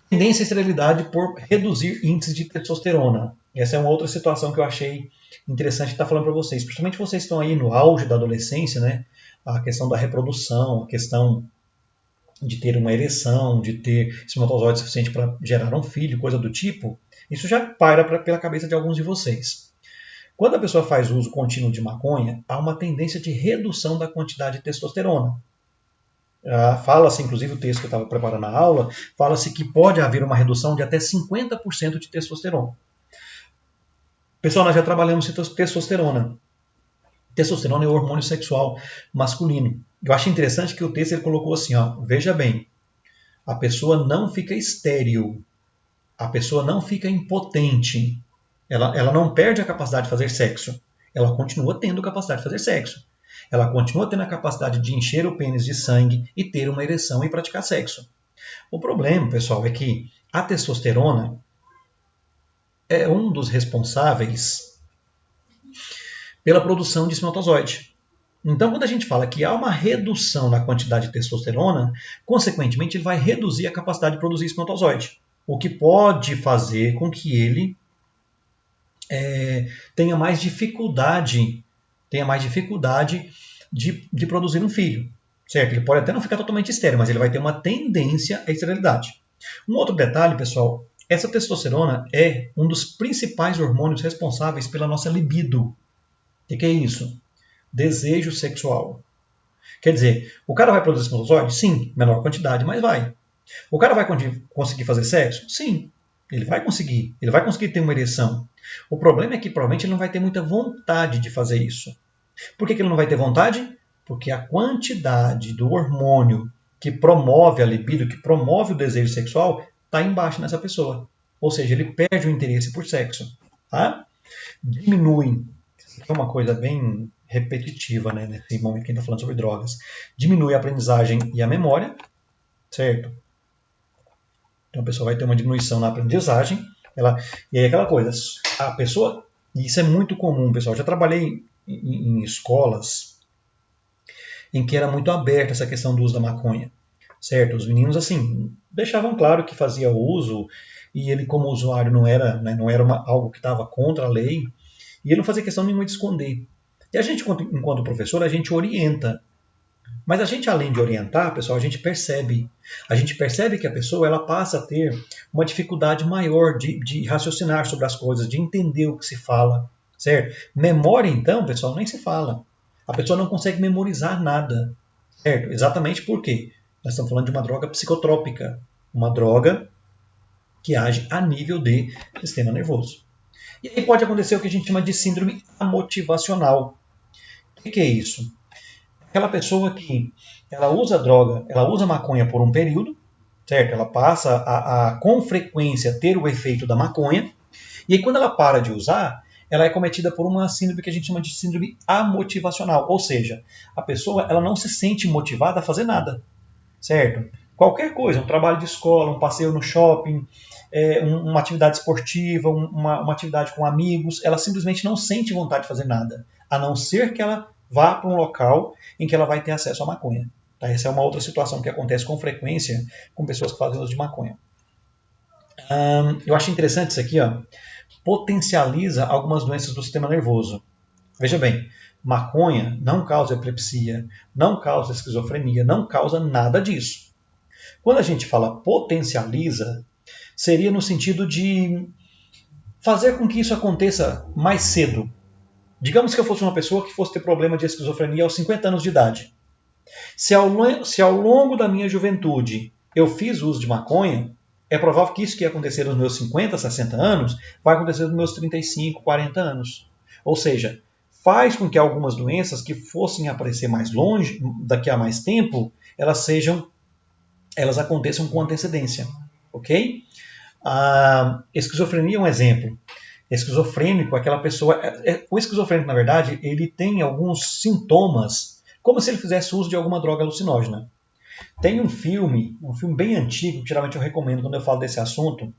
Tendência à esterilidade por reduzir índices de testosterona. Essa é uma outra situação que eu achei interessante estar falando para vocês. Principalmente vocês estão aí no auge da adolescência, né? A questão da reprodução, a questão de ter uma ereção, de ter espermatozoide suficiente para gerar um filho, coisa do tipo. Isso já paira pela cabeça de alguns de vocês. Quando a pessoa faz uso contínuo de maconha, há uma tendência de redução da quantidade de testosterona. Fala-se, inclusive o texto que eu estava preparando a aula, fala-se que pode haver uma redução de até 50% de testosterona. Pessoal, nós já trabalhamos testosterona. Testosterona é o hormônio sexual masculino. Eu acho interessante que o texto ele colocou assim, ó, veja bem, a pessoa não fica estéril, a pessoa não fica impotente, ela não perde a capacidade de fazer sexo, ela continua tendo capacidade de fazer sexo. Ela continua tendo a capacidade de encher o pênis de sangue e ter uma ereção e praticar sexo. O problema, pessoal, é que a testosterona é um dos responsáveis pela produção de espermatozoide. Então, quando a gente fala que há uma redução na quantidade de testosterona, consequentemente, ele vai reduzir a capacidade de produzir espermatozoide, o que pode fazer com que ele tenha mais dificuldade de produzir um filho. Certo? Ele pode até não ficar totalmente estéril, mas ele vai ter uma tendência à esterilidade. Um outro detalhe, pessoal, essa testosterona é um dos principais hormônios responsáveis pela nossa libido. O que é isso? Desejo sexual. Quer dizer, o cara vai produzir espermatozoide? Sim, menor quantidade, mas vai. O cara vai conseguir fazer sexo? Sim, ele vai conseguir. Ele vai conseguir ter uma ereção. O problema é que provavelmente ele não vai ter muita vontade de fazer isso. Por que ele não vai ter vontade? Porque a quantidade do hormônio que promove a libido, que promove o desejo sexual, está embaixo nessa pessoa. Ou seja, ele perde o interesse por sexo. Tá? Diminui. Isso é uma coisa bem repetitiva, né, nesse momento que a gente está falando sobre drogas. Diminui a aprendizagem e a memória, certo? Então a pessoa vai ter uma diminuição na aprendizagem. E aí aquela coisa, a pessoa, e isso é muito comum, pessoal. Eu já trabalhei em escolas em que era muito aberta essa questão do uso da maconha, certo? Os meninos, assim, deixavam claro que fazia uso, e ele, como usuário, não era algo que estava contra a lei, e ele não fazia questão nenhuma de esconder. E a gente, enquanto professor, a gente orienta. Mas a gente, além de orientar, pessoal, a gente percebe que a pessoa ela passa a ter uma dificuldade maior de raciocinar sobre as coisas, de entender o que se fala, certo? Memória, então, pessoal, nem se fala. A pessoa não consegue memorizar nada, certo? Exatamente por quê? Nós estamos falando de uma droga psicotrópica, uma droga que age a nível de sistema nervoso. E aí pode acontecer o que a gente chama de síndrome amotivacional. O que é isso? Aquela pessoa que ela usa droga, ela usa maconha por um período, certo? Ela passa com frequência ter o efeito da maconha, e aí quando ela para de usar, ela é cometida por uma síndrome que a gente chama de síndrome amotivacional, ou seja, a pessoa ela não se sente motivada a fazer nada, certo? Qualquer coisa, um trabalho de escola, um passeio no shopping, uma atividade esportiva, uma atividade com amigos, ela simplesmente não sente vontade de fazer nada, a não ser que ela vá para um local em que ela vai ter acesso à maconha. Tá? Essa é uma outra situação que acontece com frequência com pessoas que fazem uso de maconha. Eu acho interessante isso aqui, ó. Potencializa algumas doenças do sistema nervoso. Veja bem, maconha não causa epilepsia, não causa esquizofrenia, não causa nada disso. Quando a gente fala potencializa, seria no sentido de fazer com que isso aconteça mais cedo. Digamos que eu fosse uma pessoa que fosse ter problema de esquizofrenia aos 50 anos de idade. Se ao longo da minha juventude eu fiz uso de maconha, é provável que isso que ia acontecer nos meus 50, 60 anos, vai acontecer nos meus 35, 40 anos. Ou seja, faz com que algumas doenças que fossem aparecer mais longe, daqui a mais tempo, elas aconteçam com antecedência. Ok? A esquizofrenia é um exemplo. Esquizofrênico, aquela pessoa... O esquizofrênico, na verdade, ele tem alguns sintomas, como se ele fizesse uso de alguma droga alucinógena. Tem um filme bem antigo, que geralmente eu recomendo quando eu falo desse assunto.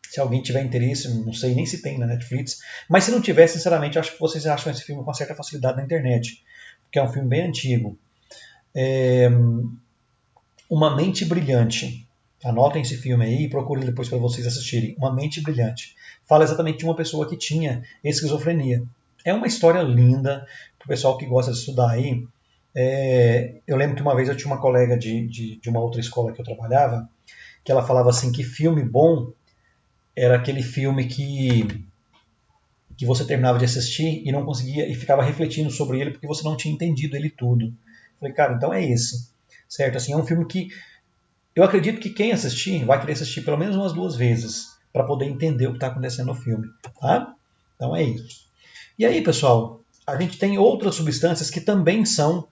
Se alguém tiver interesse, não sei nem se tem na Netflix, mas se não tiver, sinceramente, acho que vocês acham esse filme com certa facilidade na internet, porque é um filme bem antigo. Uma Mente Brilhante. Anotem esse filme aí e procurem depois para vocês assistirem. Uma Mente Brilhante. Fala exatamente de uma pessoa que tinha esquizofrenia. É uma história linda, para o pessoal que gosta de estudar aí. Eu lembro que uma vez eu tinha uma colega de uma outra escola que eu trabalhava, que ela falava assim que filme bom era aquele filme que você terminava de assistir e não conseguia, e ficava refletindo sobre ele porque você não tinha entendido ele tudo. Falei, cara, então é esse. Certo? Assim, é um filme que eu acredito que quem assistir vai querer assistir pelo menos umas 2 vezes para poder entender o que está acontecendo no filme. Tá? Então é isso. E aí, pessoal, a gente tem outras substâncias que também são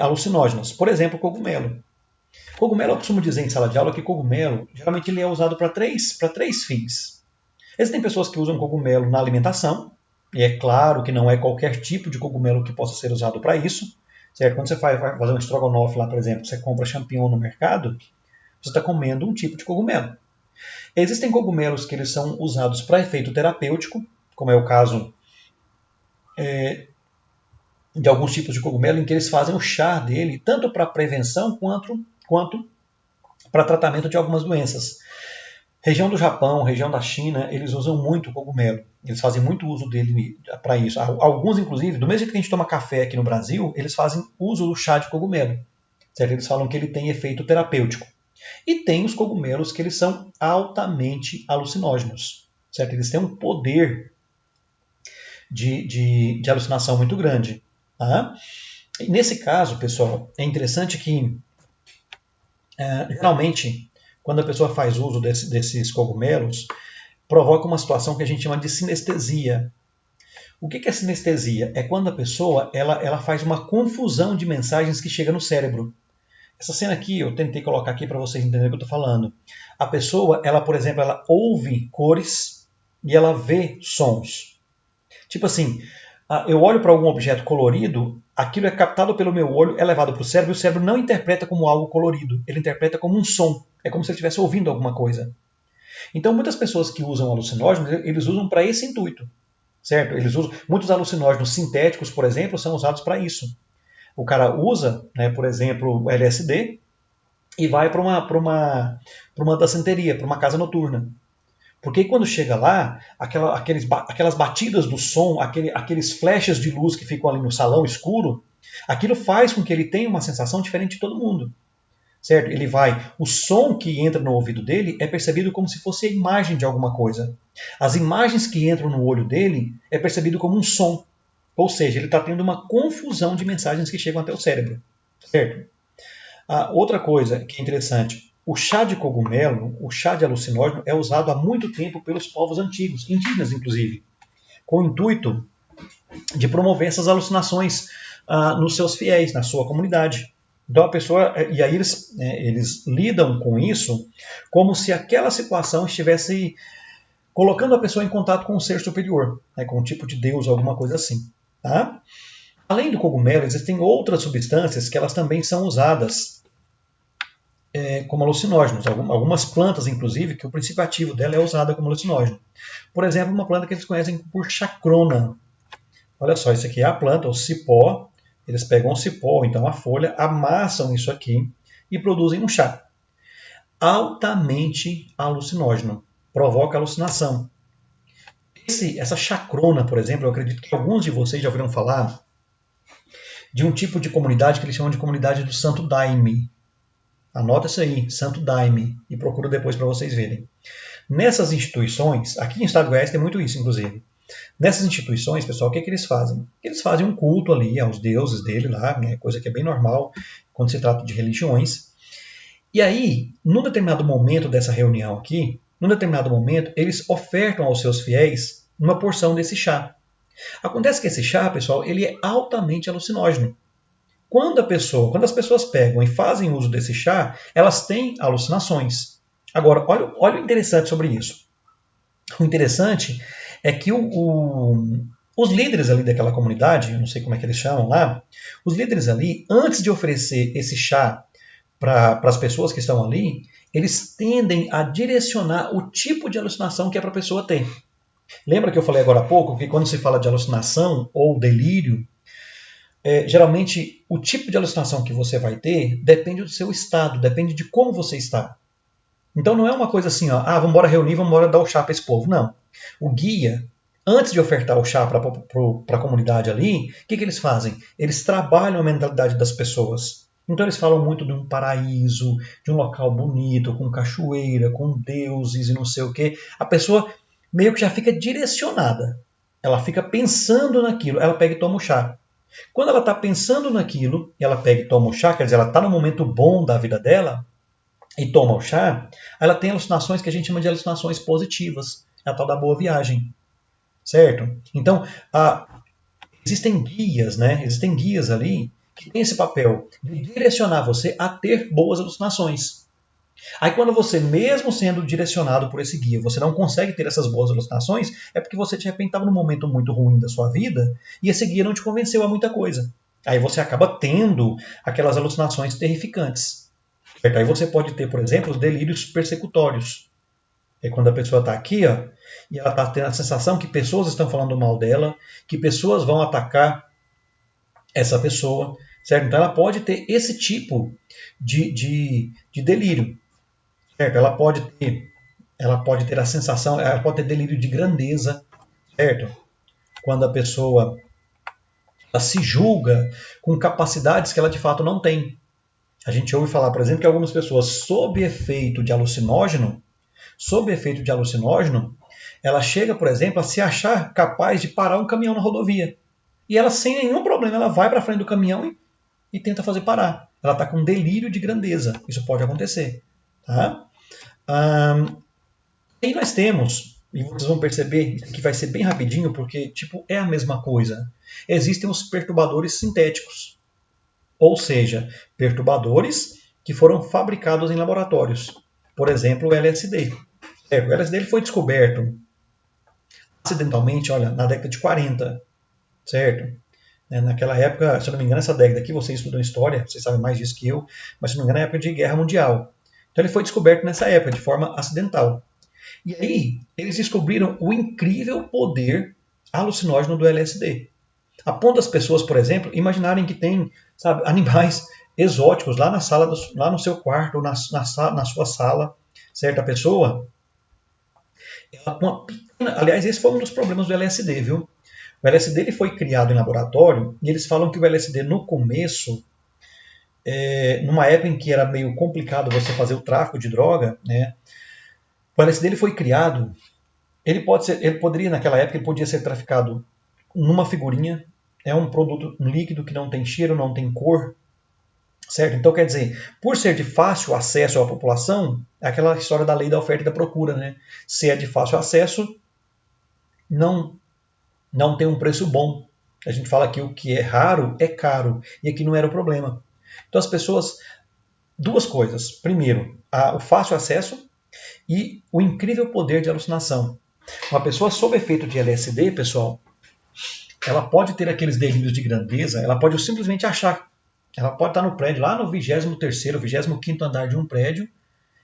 alucinógenas. Por exemplo, cogumelo. Cogumelo, eu costumo dizer em sala de aula que cogumelo, geralmente ele é usado para três fins. Existem pessoas que usam cogumelo na alimentação, e é claro que não é qualquer tipo de cogumelo que possa ser usado para isso. Certo? Quando você vai fazer um estrogonofe lá, por exemplo, você compra champignon no mercado, você está comendo um tipo de cogumelo. Existem cogumelos que eles são usados para efeito terapêutico, como é o caso de alguns tipos de cogumelo, em que eles fazem o chá dele, tanto para prevenção quanto para tratamento de algumas doenças. Região do Japão, região da China, eles usam muito cogumelo. Eles fazem muito uso dele para isso. Alguns, inclusive, do mesmo jeito que a gente toma café aqui no Brasil, eles fazem uso do chá de cogumelo. Certo? Eles falam que ele tem efeito terapêutico. E tem os cogumelos que eles são altamente alucinógenos. Certo? Eles têm um poder de alucinação muito grande. Tá? E nesse caso, pessoal, é interessante que geralmente, quando a pessoa faz uso desses cogumelos, provoca uma situação que a gente chama de sinestesia. O que é sinestesia? É quando a pessoa ela faz uma confusão de mensagens que chega no cérebro. Essa cena aqui, eu tentei colocar aqui para vocês entenderem o que eu estou falando. A pessoa, por exemplo, ela ouve cores e ela vê sons. Tipo assim, eu olho para algum objeto colorido, aquilo é captado pelo meu olho, é levado para o cérebro, e o cérebro não interpreta como algo colorido, ele interpreta como um som. É como se ele estivesse ouvindo alguma coisa. Então, muitas pessoas que usam alucinógenos, eles usam para esse intuito. Certo? Muitos alucinógenos sintéticos, por exemplo, são usados para isso. O cara usa, né, por exemplo, o LSD e vai para uma danceteria, para uma casa noturna. Porque quando chega lá, aquelas batidas do som, aqueles flashes de luz que ficam ali no salão escuro, aquilo faz com que ele tenha uma sensação diferente de todo mundo. Certo? O som que entra no ouvido dele é percebido como se fosse a imagem de alguma coisa. As imagens que entram no olho dele é percebido como um som. Ou seja, ele está tendo uma confusão de mensagens que chegam até o cérebro. Certo? Outra coisa que é interessante, o chá de cogumelo, o chá de alucinógeno, é usado há muito tempo pelos povos antigos, indígenas inclusive, com o intuito de promover essas alucinações nos seus fiéis, na sua comunidade. Então a pessoa, e aí eles lidam com isso como se aquela situação estivesse colocando a pessoa em contato com um ser superior, né, com um tipo de Deus, alguma coisa assim. Tá? Além do cogumelo, existem outras substâncias que elas também são usadas como alucinógenos. Algumas plantas, inclusive, que o princípio ativo dela é usada como alucinógeno. Por exemplo, uma planta que eles conhecem por chacrona. Olha só, isso aqui é a planta, o cipó. Eles pegam o cipó, então a folha, amassam isso aqui e produzem um chá. Altamente alucinógeno. Provoca alucinação. Essa chacrona, por exemplo, eu acredito que alguns de vocês já ouviram falar de um tipo de comunidade que eles chamam de comunidade do Santo Daime. Anota isso aí, Santo Daime, e procura depois para vocês verem. Nessas instituições, aqui em Estado de Goiás tem muito isso, inclusive. Nessas instituições, pessoal, o que eles fazem? Eles fazem um culto ali aos deuses dele lá, né, coisa que é bem normal quando se trata de religiões. E aí, num determinado momento dessa reunião aqui, num determinado momento, eles ofertam aos seus fiéis uma porção desse chá. Acontece que esse chá, pessoal, ele é altamente alucinógeno. Quando as pessoas pegam e fazem uso desse chá, elas têm alucinações. Agora, olha o interessante sobre isso. O interessante é que os líderes ali daquela comunidade, eu não sei como é que eles chamam lá, os líderes ali, antes de oferecer esse chá para as pessoas que estão ali, eles tendem a direcionar o tipo de alucinação que é para a pessoa ter. Lembra que eu falei agora há pouco que quando se fala de alucinação ou delírio, geralmente o tipo de alucinação que você vai ter depende do seu estado, depende de como você está. Então não é uma coisa assim, ó, vamos embora reunir, vamos embora dar o chá para esse povo. Não. O guia, antes de ofertar o chá para a comunidade ali, o que eles fazem? Eles trabalham a mentalidade das pessoas. Então eles falam muito de um paraíso, de um local bonito, com cachoeira, com deuses e não sei o quê. A pessoa meio que já fica direcionada. Ela fica pensando naquilo, ela pega e toma o chá. Quando ela está pensando naquilo, ela pega e toma o chá, quer dizer, ela está no momento bom da vida dela, e toma o chá, ela tem alucinações que a gente chama de alucinações positivas. É a tal da boa viagem. Certo? Então, existem guias, né? Existem guias ali que têm esse papel de direcionar você a ter boas alucinações. Aí quando você, mesmo sendo direcionado por esse guia, você não consegue ter essas boas alucinações, é porque você de repente estava num momento muito ruim da sua vida e esse guia não te convenceu a muita coisa. Aí você acaba tendo aquelas alucinações terrificantes. Certo? Aí você pode ter, por exemplo, os delírios persecutórios. É quando a pessoa está aqui, ó, e ela está tendo a sensação que pessoas estão falando mal dela, que pessoas vão atacar essa pessoa. Certo? Então ela pode ter esse tipo de delírio. Certo? Ela pode ter a sensação, ela pode ter delírio de grandeza, certo? Quando a pessoa ela se julga com capacidades que ela de fato não tem. A gente ouve falar, por exemplo, que algumas pessoas sob efeito de alucinógeno, ela chega, por exemplo, a se achar capaz de parar um caminhão na rodovia. E ela, sem nenhum problema, ela vai para frente do caminhão e tenta fazer parar. Ela está com delírio de grandeza. Isso pode acontecer. Tá? Aí nós temos, e vocês vão perceber que vai ser bem rapidinho, porque é a mesma coisa. Existem os perturbadores sintéticos, ou seja, perturbadores que foram fabricados em laboratórios. Por exemplo, o LSD. O LSD ele foi descoberto acidentalmente, olha, na década de 40, certo? Naquela época, se eu não me engano, essa década aqui, vocês estudam história, vocês sabem mais disso que eu, mas se não me engano é a época de Guerra Mundial. Então ele foi descoberto nessa época, de forma acidental. E aí, eles descobriram o incrível poder alucinógeno do LSD. A ponto das pessoas, por exemplo, imaginarem que tem, sabe, animais exóticos lá na sala, lá no seu quarto, ou na sua sala, certa pessoa. Aliás, esse foi um dos problemas do LSD, viu? O LSD ele foi criado em laboratório e eles falam que o LSD no começo, numa época em que era meio complicado você fazer o tráfico de droga, né? O LSD ele foi criado, ele poderia naquela época ele podia ser traficado numa figurinha, é um produto líquido que não tem cheiro, não tem cor, certo? Então quer dizer, por ser de fácil acesso à população, é aquela história da lei da oferta e da procura, né? Se é de fácil acesso, não tem um preço bom. A gente fala que o que é raro é caro, e aqui não era o problema. Então as pessoas, duas coisas. Primeiro, o fácil acesso e o incrível poder de alucinação. Uma pessoa sob efeito de LSD, pessoal, ela pode ter aqueles delírios de grandeza, ela pode simplesmente achar, ela pode estar no prédio, lá no 23º, 25º andar de um prédio,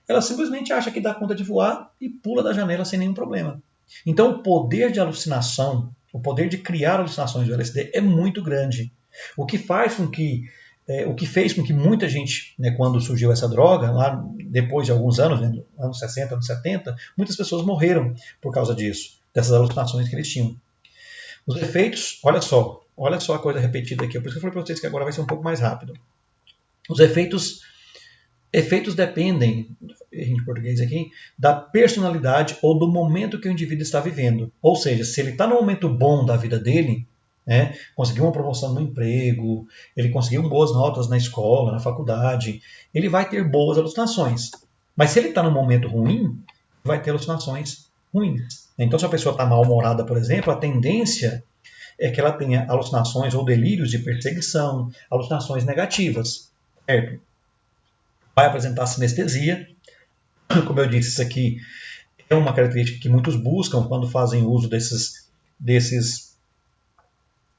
ela simplesmente acha que dá conta de voar e pula da janela sem nenhum problema. Então o poder de alucinação, o poder de criar alucinações do LSD é muito grande. O que fez com que muita gente, né, quando surgiu essa droga, lá depois de alguns anos, né, anos 60, anos 70, muitas pessoas morreram por causa disso, dessas alucinações que eles tinham. Os efeitos, olha só a coisa repetida aqui, por isso que eu falei para vocês que agora vai ser um pouco mais rápido. Os efeitos dependem, em português aqui, da personalidade ou do momento que o indivíduo está vivendo. Ou seja, se ele está no momento bom da vida dele, né, conseguiu uma promoção no emprego, ele conseguiu boas notas na escola, na faculdade, ele vai ter boas alucinações. Mas se ele está num momento ruim, vai ter alucinações ruins. Então, se a pessoa está mal-humorada, por exemplo, a tendência é que ela tenha alucinações ou delírios de perseguição, alucinações negativas, certo? Vai apresentar sinestesia. Como eu disse, isso aqui é uma característica que muitos buscam quando fazem uso desses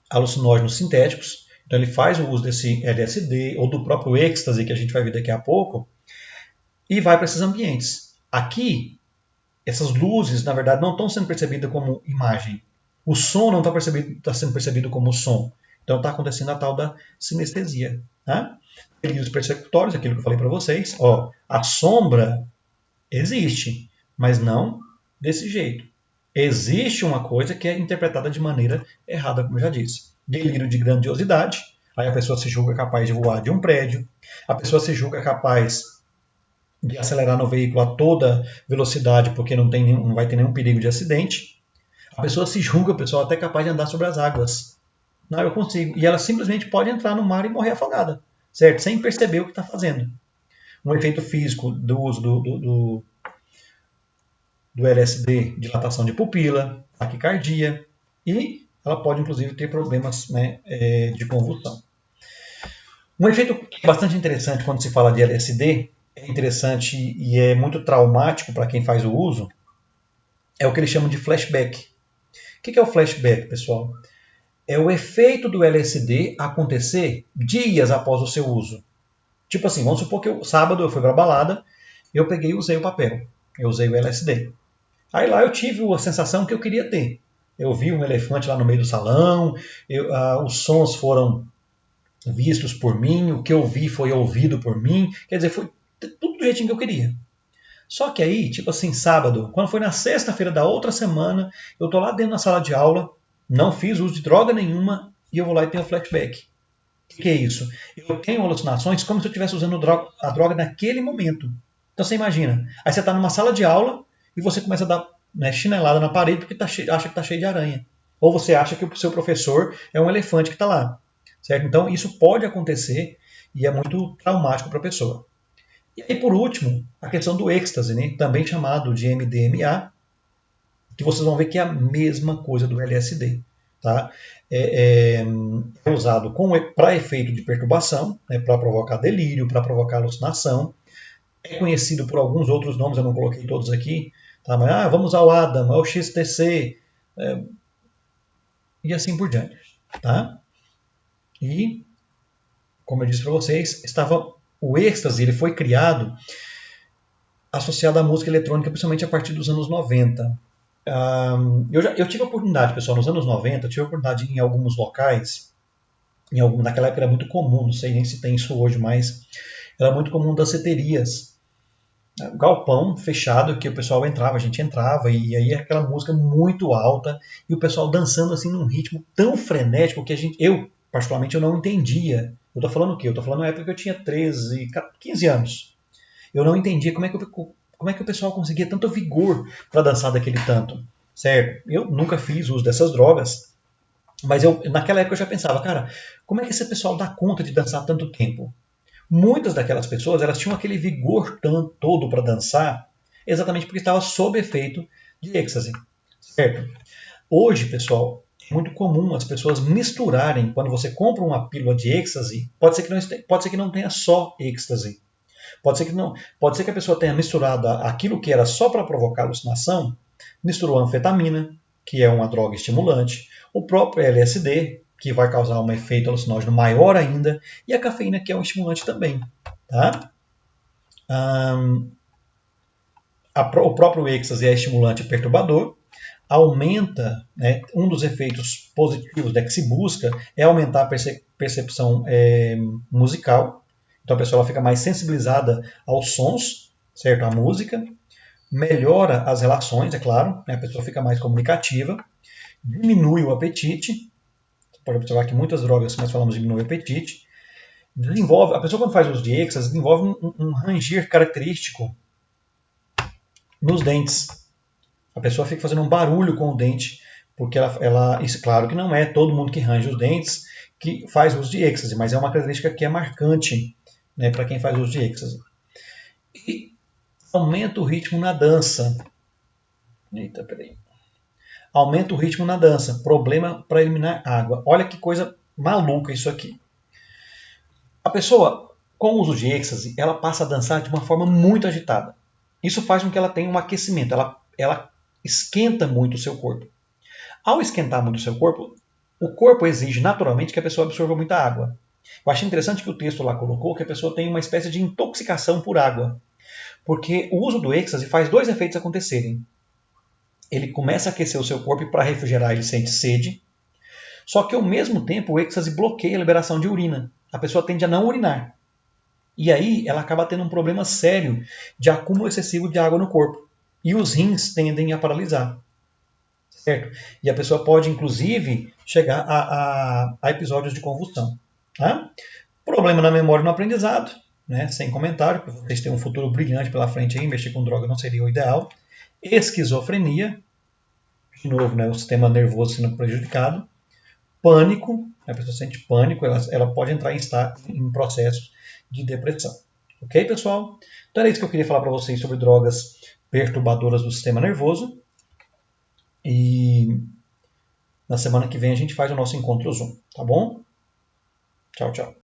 alucinógenos sintéticos. Então ele faz o uso desse LSD ou do próprio êxtase, que a gente vai ver daqui a pouco, e vai para esses ambientes. Aqui, essas luzes, na verdade, não estão sendo percebidas como imagem. O som não está sendo percebido como som. Então está acontecendo a tal da sinestesia. Tá? Delírios persecutórios, aquilo que eu falei para vocês. Ó, a sombra existe, mas não desse jeito. Existe uma coisa que é interpretada de maneira errada, como eu já disse. Delírio de grandiosidade. Aí a pessoa se julga capaz de voar de um prédio. A pessoa se julga capaz de acelerar no veículo a toda velocidade porque não vai ter nenhum perigo de acidente. A pessoa se julga, pessoal, até capaz de andar sobre as águas. Não, eu consigo. E ela simplesmente pode entrar no mar e morrer afogada, certo? Sem perceber o que está fazendo. Um efeito físico do uso do LSD, dilatação de pupila, taquicardia, e ela pode, inclusive, ter problemas, né, de convulsão. Um efeito bastante interessante quando se fala de LSD, é interessante e é muito traumático para quem faz o uso, é o que eles chamam de flashback. O que é o flashback, pessoal? É o efeito do LSD acontecer dias após o seu uso. Tipo assim, vamos supor que sábado eu fui para a balada, eu peguei e usei o papel, eu usei o LSD. Aí lá eu tive a sensação que eu queria ter. Eu vi um elefante lá no meio do salão, os sons foram vistos por mim, o que eu vi foi ouvido por mim, quer dizer, foi tudo do jeitinho que eu queria. Só que aí, tipo assim, sábado, quando foi na sexta-feira da outra semana, eu tô lá dentro da sala de aula, não fiz uso de droga nenhuma, e eu vou lá e tenho flashback. O que é isso? Eu tenho alucinações como se eu estivesse usando a droga naquele momento. Então você imagina, aí você está numa sala de aula e você começa a dar, né, chinelada na parede porque acha que está cheio de aranha. Ou você acha que o seu professor é um elefante que está lá. Certo? Então isso pode acontecer e é muito traumático para a pessoa. E aí, por último, a questão do êxtase, né? Também chamado de MDMA, que vocês vão ver que é a mesma coisa do LSD. Tá? É usado para efeito de perturbação, né? Para provocar delírio, para provocar alucinação. É conhecido por alguns outros nomes, eu não coloquei todos aqui. Tá? Mas vamos usar o ADAM, o XTC, e assim por diante. Tá? E, como eu disse para vocês, o êxtase ele foi criado associado à música eletrônica, principalmente a partir dos anos 90. Eu tive a oportunidade, pessoal, nos anos 90, eu tive a oportunidade de ir em alguns locais, naquela época era muito comum, não sei nem se tem isso hoje, mas era muito comum danceterias. Galpão fechado, que o pessoal entrava, a gente entrava, e aí aquela música muito alta, e o pessoal dançando assim num ritmo tão frenético que eu particularmente, eu não entendia. Eu estou falando o quê? Eu estou falando na época que eu tinha 13, 15 anos. Eu não entendia como é que o pessoal conseguia tanto vigor para dançar daquele tanto. Certo? Eu nunca fiz uso dessas drogas, mas naquela época eu já pensava, cara, como é que esse pessoal dá conta de dançar tanto tempo? Muitas daquelas pessoas, elas tinham aquele vigor todo para dançar, exatamente porque estava sob efeito de êxtase. Certo? Hoje, pessoal, muito comum as pessoas misturarem, quando você compra uma pílula de êxtase, pode ser que não tenha só êxtase. Pode ser que a pessoa tenha misturado aquilo que era só para provocar alucinação, misturou a anfetamina, que é uma droga estimulante, o próprio LSD, que vai causar um efeito alucinógeno maior ainda, e a cafeína, que é um estimulante também. Tá? O próprio êxtase é estimulante perturbador, aumenta, né, um dos efeitos positivos que se busca é aumentar a percepção musical. Então a pessoa ela fica mais sensibilizada aos sons, certo? À música, melhora as relações, é claro, né? A pessoa fica mais comunicativa, diminui o apetite. Você pode observar que muitas drogas que nós falamos diminuem o apetite. A pessoa quando faz uso de êxtase desenvolve um ranger característico nos dentes. A pessoa fica fazendo um barulho com o dente, porque isso, claro que não é todo mundo que range os dentes que faz uso de êxtase, mas é uma característica que é marcante, né, para quem faz uso de êxtase. E aumenta o ritmo na dança. Eita, peraí. Aumenta o ritmo na dança. Problema para eliminar água. Olha que coisa maluca isso aqui. A pessoa, com o uso de êxtase, ela passa a dançar de uma forma muito agitada. Isso faz com que ela tenha um aquecimento. Ela esquenta muito o seu corpo. Ao esquentar muito o corpo exige naturalmente que a pessoa absorva muita água. Eu achei interessante que o texto lá colocou que a pessoa tem uma espécie de intoxicação por água. Porque o uso do êxtase faz dois efeitos acontecerem. Ele começa a aquecer o seu corpo e para refrigerar ele sente sede. Só que ao mesmo tempo o êxtase bloqueia a liberação de urina. A pessoa tende a não urinar. E aí ela acaba tendo um problema sério de acúmulo excessivo de água no corpo. E os rins tendem a paralisar. Certo? E a pessoa pode, inclusive, chegar a episódios de convulsão. Tá? Problema na memória e no aprendizado, né? Sem comentário, porque vocês têm um futuro brilhante pela frente aí, mexer com droga não seria o ideal. Esquizofrenia, de novo, né, o sistema nervoso sendo prejudicado. Pânico, a pessoa sente pânico, ela pode entrar em processo de depressão. Ok, pessoal? Então era isso que eu queria falar para vocês sobre drogas perturbadoras do sistema nervoso. E na semana que vem a gente faz o nosso encontro Zoom, tá bom? Tchau, tchau.